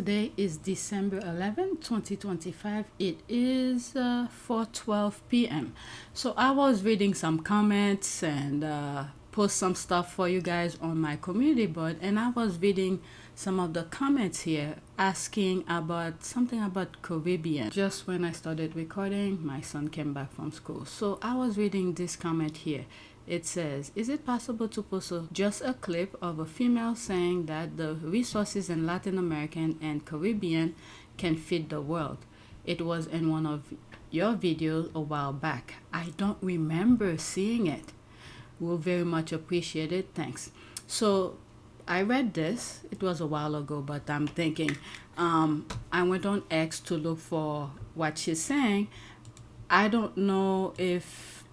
Today is December 11, 2025. It is 4:12 p.m. So I was reading some comments and post some stuff for you guys on my community board, and I was reading some of the comments here asking about something about Caribbean. Just when I started recording, my son came back from school. So I was reading this comment here. It says, is it possible to post just a clip of a female saying that the resources in Latin American and Caribbean can feed the world? It was in one of your videos a while back. I don't remember seeing it. We'll very much appreciate it. Thanks. So I read this. It was a while ago, but I'm thinking, I went on X to look for what she's saying. I don't know if,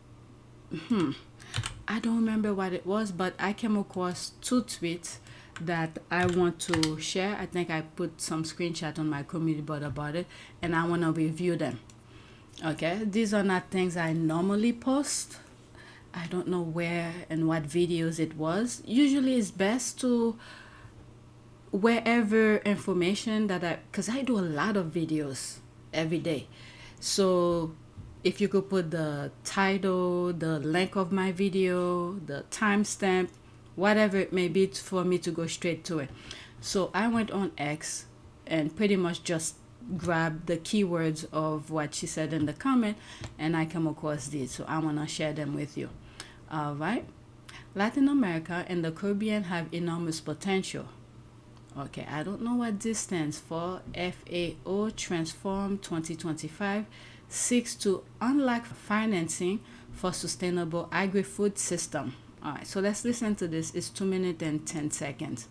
I don't remember what it was, but I came across two tweets that I want to share. I think I put some screenshot on my community board about it, and I want to review them. Okay, these are not things I normally post. I don't know where and what videos it was. Usually it's best to wherever information that because I do a lot of videos every day. So if you could put the title, the link of my video, the timestamp, whatever it may be for me to go straight to it. So I went on X and pretty much just grabbed the keywords of what she said in the comment, and I come across these. So I want to share them with you. All right. Latin America and the Caribbean have enormous potential. Okay, I don't know what this stands for. FAO Transform 2025 seeks to unlock financing for sustainable agri-food system. All right, so let's listen to this. It's 2 minutes and 10 seconds.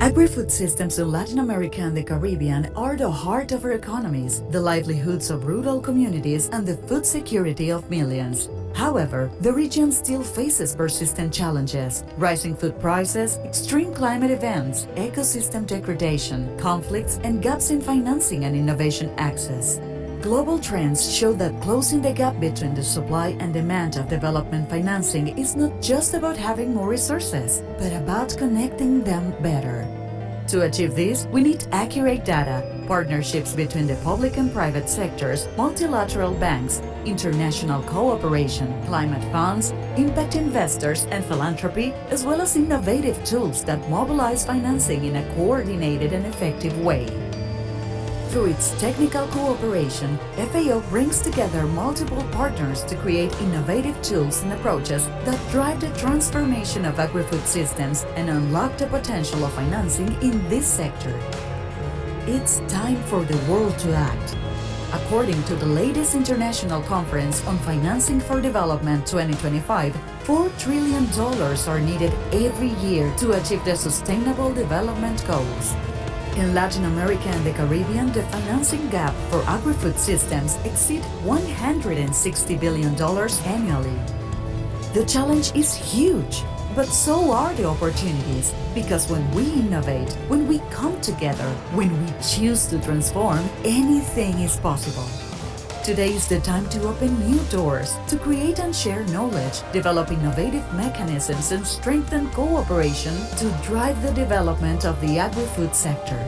Agri-food systems in Latin America and the Caribbean are the heart of our economies, the livelihoods of rural communities, and the food security of millions. However, the region still faces persistent challenges: rising food prices, extreme climate events, ecosystem degradation, conflicts, and gaps in financing and innovation access. Global trends show that closing the gap between the supply and demand of development financing is not just about having more resources, but about connecting them better. To achieve this, we need accurate data, partnerships between the public and private sectors, multilateral banks, international cooperation, climate funds, impact investors, and philanthropy, as well as innovative tools that mobilize financing in a coordinated and effective way. Through its technical cooperation, FAO brings together multiple partners to create innovative tools and approaches that drive the transformation of agri-food systems and unlock the potential of financing in this sector. It's time for the world to act. According to the latest International Conference on Financing for Development 2025, $4 trillion are needed every year to achieve the Sustainable Development Goals. In Latin America and the Caribbean, the financing gap for agri-food systems exceeds $160 billion annually. The challenge is huge, but so are the opportunities, because when we innovate, when we come together, when we choose to transform, anything is possible. Today is the time to open new doors, to create and share knowledge, develop innovative mechanisms, and strengthen cooperation to drive the development of the agri-food sector.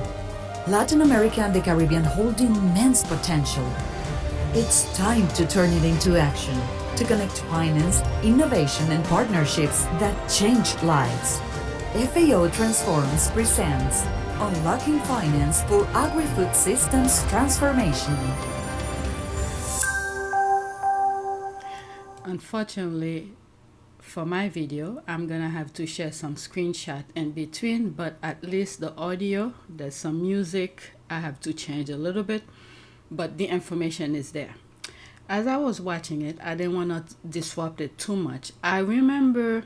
Latin America and the Caribbean hold immense potential. It's time to turn it into action, to connect finance, innovation, and partnerships that change lives. FAO Transforms presents Unlocking Finance for Agri-Food Systems Transformation. Unfortunately, for my video, I'm gonna have to share some screenshot in between, but at least the audio, there's some music I have to change a little bit, but the information is there. As I was watching it, I didn't want to disrupt it too much. I remember,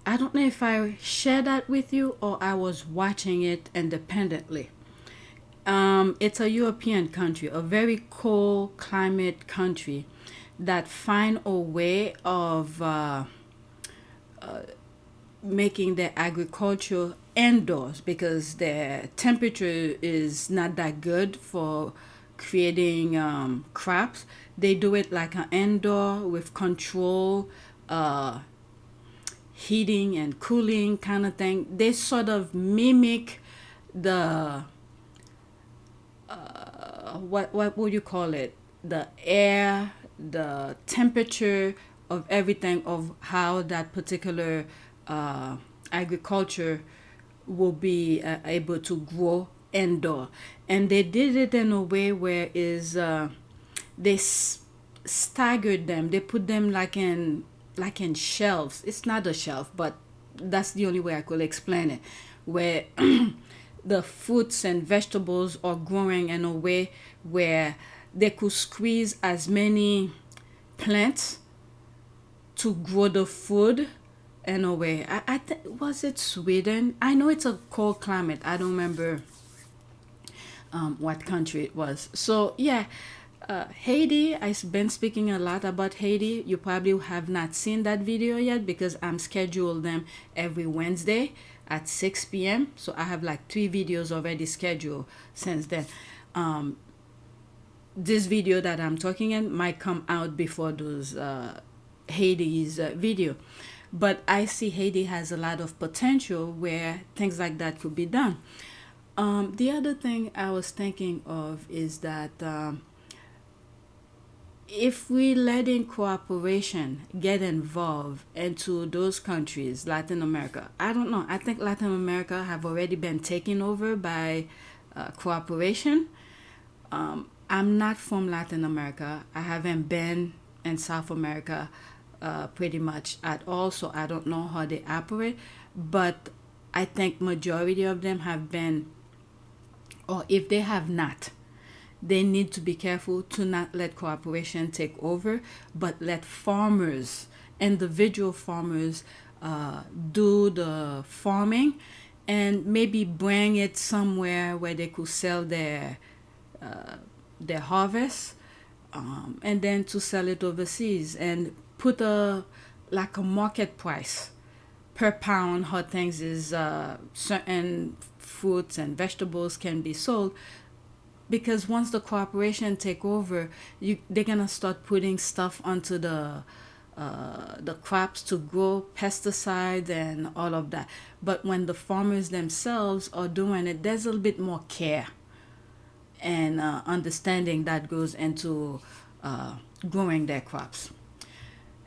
I don't know if I shared that with you or I was watching it independently. It's a European country, a very cold climate country that find a way of making their agriculture indoors because their temperature is not that good for creating crops. They do it like an indoor with control, heating and cooling kind of thing. They sort of mimic the what would you call it? The air, the temperature of everything, of how that particular agriculture will be able to grow indoor. And they did it in a way where is they staggered them. They put them like in shelves. It's not a shelf, but that's the only way I could explain it. Where the fruits and vegetables are growing in a way where they could squeeze as many plants to grow the food in a way. Was it Sweden? I know it's a cold climate. I don't remember what country it was. So yeah, Haiti. I've been speaking a lot about Haiti. You probably have not seen that video yet because I'm scheduled them every Wednesday at 6 p.m. So I have like 3 videos already scheduled since then. This video that I'm talking in might come out before those Haiti's video. But I see Haiti has a lot of potential where things like that could be done. The other thing I was thinking of is that if we let in cooperation get involved into those countries, Latin America, I don't know. I think Latin America have already been taken over by cooperation. I'm not from Latin America. I haven't been in South America pretty much at all, so I don't know how they operate. But I think majority of them have been, or if they have not, they need to be careful to not let cooperation take over, but let farmers, individual farmers, do the farming and maybe bring it somewhere where they could sell their harvest, and then to sell it overseas and put a market price per pound how things is, certain fruits and vegetables can be sold. Because once the corporation take over, they're gonna start putting stuff onto the crops to grow, pesticides and all of that. But when the farmers themselves are doing it, there's a little bit more care and understanding that goes into growing their crops.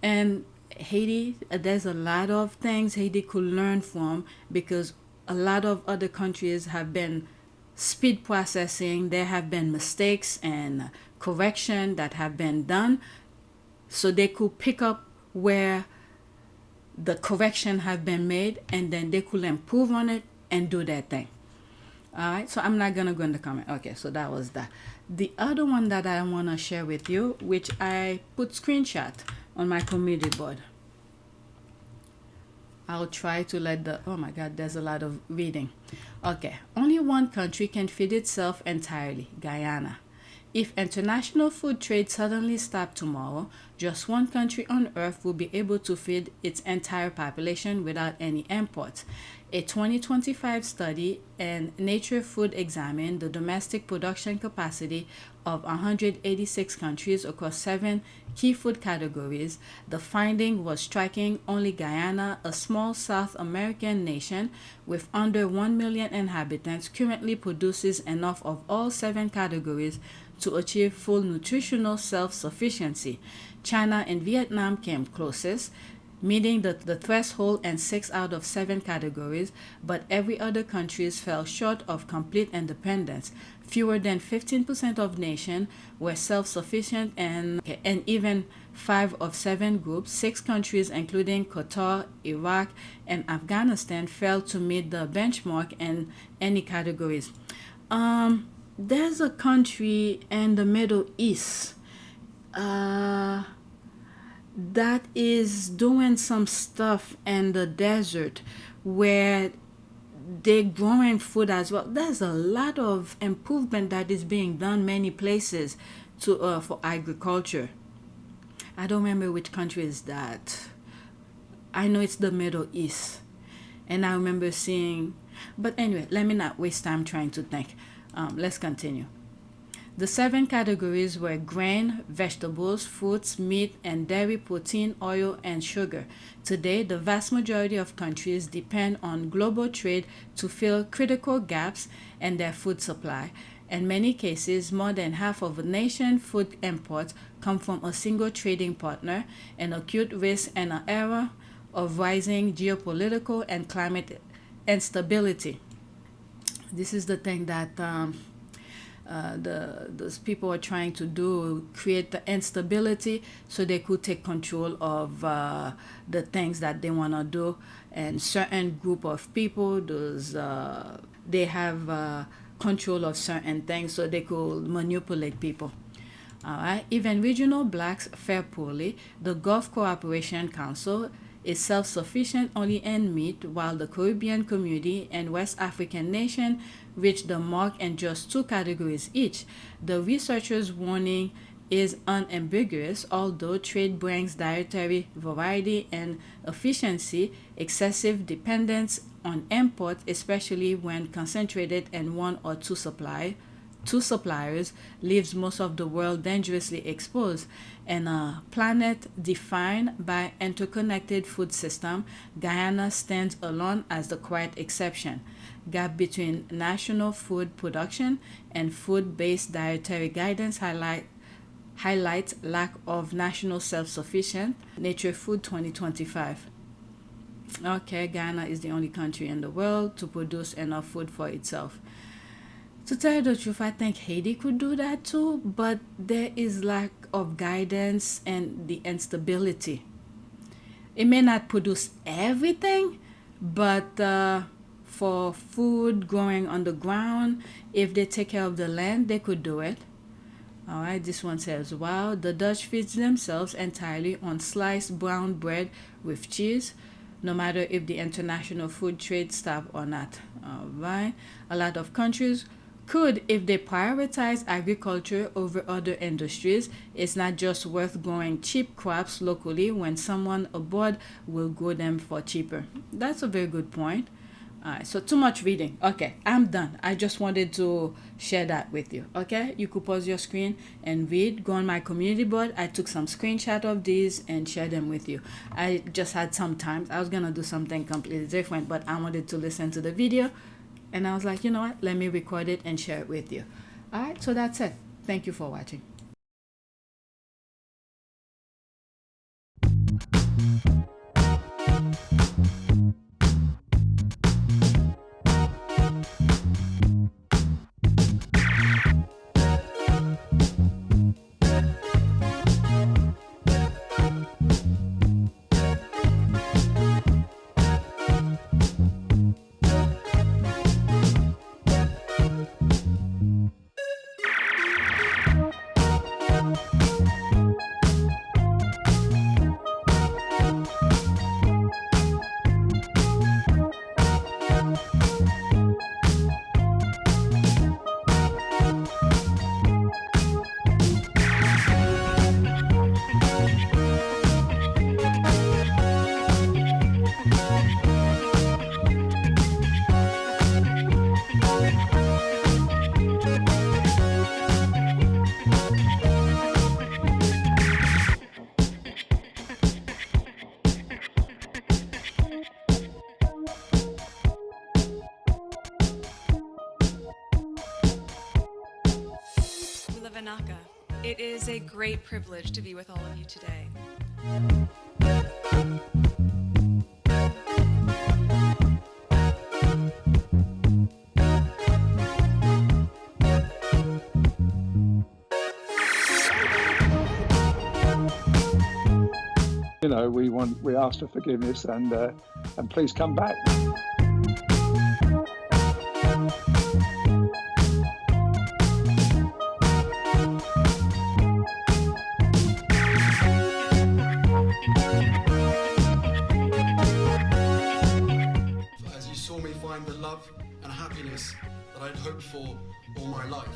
And Haiti, there's a lot of things Haiti could learn from, because a lot of other countries have been speed processing. There have been mistakes and correction that have been done, so they could pick up where the correction have been made, and then they could improve on it and do their thing. All right, so I'm not gonna go in the comment. Okay, so that was that. The other one that I want to share with you, which I put screenshot on my community board. I'll try to let oh my God, there's a lot of reading. Okay, only one country can feed itself entirely, Guyana. If international food trade suddenly stopped tomorrow, just one country on earth will be able to feed its entire population without any imports. A 2025 study in Nature Food examined the domestic production capacity of 186 countries across 7 key food categories. The finding was striking. Only Guyana, a small South American nation with under 1 million inhabitants, currently produces enough of all 7 categories to achieve full nutritional self-sufficiency. China and Vietnam came closest, meeting the threshold in 6 out of 7 categories, but every other country fell short of complete independence. Fewer than 15% of nations were self-sufficient, and even 5 of 7 groups, 6 countries including Qatar, Iraq, and Afghanistan, failed to meet the benchmark in any categories. There's a country in the Middle East that is doing some stuff in the desert where they're growing food as well. There's a lot of improvement that is being done many places to for agriculture. I don't remember which country is that. I know it's the Middle East, and I remember seeing. But anyway, let me not waste time trying to think. Let's continue. The 7 categories were grain, vegetables, fruits, meat, and dairy, protein, oil, and sugar. Today, the vast majority of countries depend on global trade to fill critical gaps in their food supply. In many cases, more than half of a nation's food imports come from a single trading partner, an acute risk in an era of rising geopolitical and climate instability. This is the thing that those people are trying to do, create the instability so they could take control of the things that they want to do. And certain group of people, those they have control of certain things so they could manipulate people. All right. Even regional blacks fare poorly. The Gulf Cooperation Council is self-sufficient only in meat, while the Caribbean community and West African nation reach the mark in just two categories each. The researchers' warning is unambiguous. Although trade brings dietary variety and efficiency, excessive dependence on imports, especially when concentrated in one or two suppliers, leaves most of the world dangerously exposed. In a planet defined by interconnected food system, Guyana stands alone as the quiet exception. Gap between national food production and food-based dietary guidance highlights lack of national self-sufficient. Nature Food 2025. Okay, Guyana is the only country in the world to produce enough food for itself. To tell you the truth, I think Haiti could do that too, but there is lack of guidance and the instability. It may not produce everything, but for food growing on the ground, if they take care of the land, they could do it. All right, this one says, wow, the Dutch feeds themselves entirely on sliced brown bread with cheese, no matter if the international food trade stops or not. All right, a lot of countries could if they prioritize agriculture over other industries. It's not just worth growing cheap crops locally when someone abroad will grow them for cheaper. That's a very good point. Alright, so too much reading. Okay, I'm done. I just wanted to share that with you. Okay, you could pause your screen and read. Go on my community board. I took some screenshot of these and share them with you. I just had some time. I was gonna do something completely different, but I wanted to listen to the video, and I was like, you know what? Let me record it and share it with you. Alright, so that's it. Thank you for watching. It is a great privilege to be with all of you today. You know, we ask for forgiveness and please come back. The love and happiness that I'd hoped for all my life.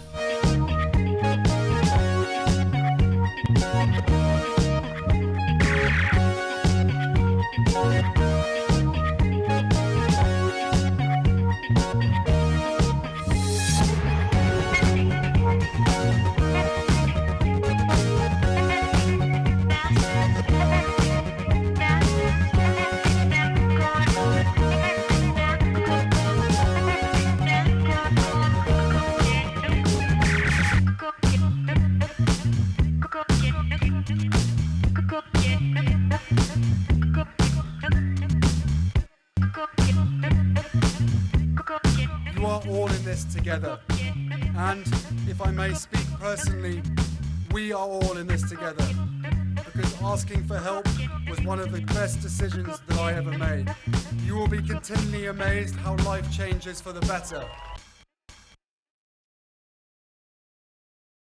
this together. And if I may speak personally, we are all in this together, because asking for help was one of the best decisions that I ever made. You will be continually amazed how life changes for the better